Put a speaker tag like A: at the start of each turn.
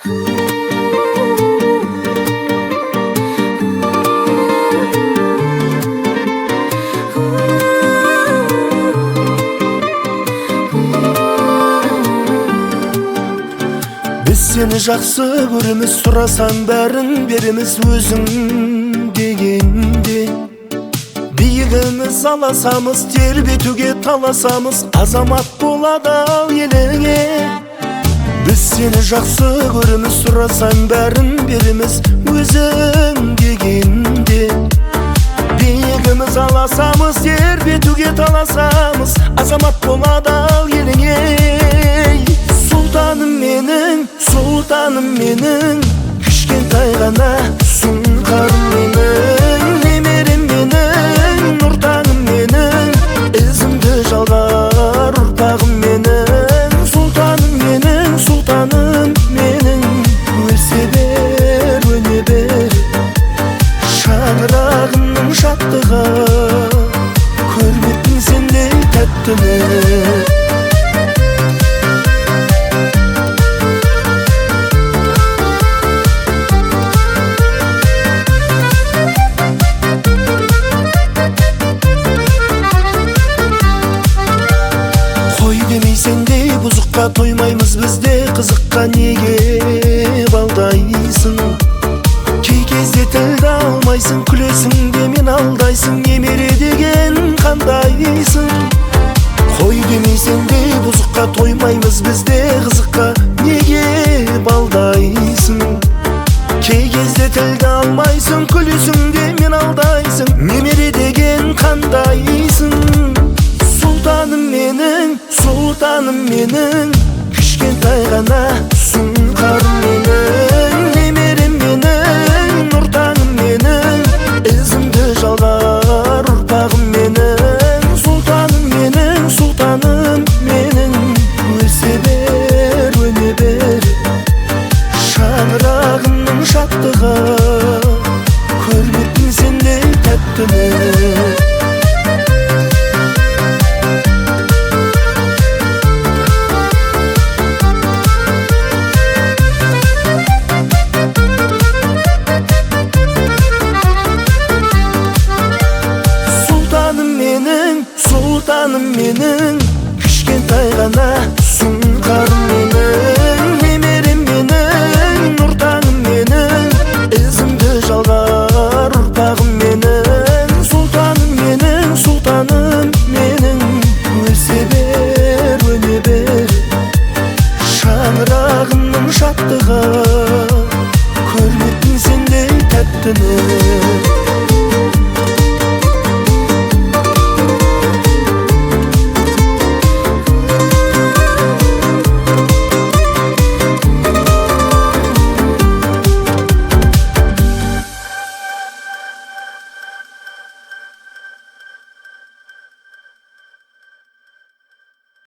A: Biz seni жақсы көріміз, сұрасан бәрін беріміз өзің дегенде. Биігіміз аласамыз, тербетуге таласамыз, азамат болады ал еліңе. Біз сені жақсы көріміз, сұрасан бәрін беріміз өзің дегенде. Биігіміз аласамыз, тербетуге таласамыз, азамат болады ал еліңе. Сұлтаным менің, кішкентай ғана сұңқарым менің, немерем менің, нұртаңым менің, ізімді жалғар ұрпағым менің. Сұлтаным менің, өлсе бер, өне бер, шаңырағымның шаттығы, көрмеппін сендей тәттіні. Демейсеңдей бұзыққа тоймаймыз бізде, қызыққа неге балдайсың? Кей кезде тілді алмайсың, күлесің де мен алдайсың, немере деген қандайсың? Қой демейсеңдей бұзыққа тоймаймыз бізде, қызыққа неге балдайсың? Кей кезде тілді алмайсың, күлесің де мен алдайсың, немере деген қандайсың? Сұлтаным менің, кішкентай ғана сұңқарым менің, немерем менің, нұртаңым менің, ізімді жалғар ұрпағым менің. Сұлтаным менің, өлсе бер, өне бер, шаңырағымның шаттығы, көрмеппін сендей тәттіні. Сұлтаным менің, кішкентай ғана сұңқарым менің, немерем менің, нұртаңым менің, ізімді жалғар ұрпағым менің. Сұлтаным менің, өлсе бер, өне бер, шаңырағымның шаттығы, көрмеппін сендей тәттіні.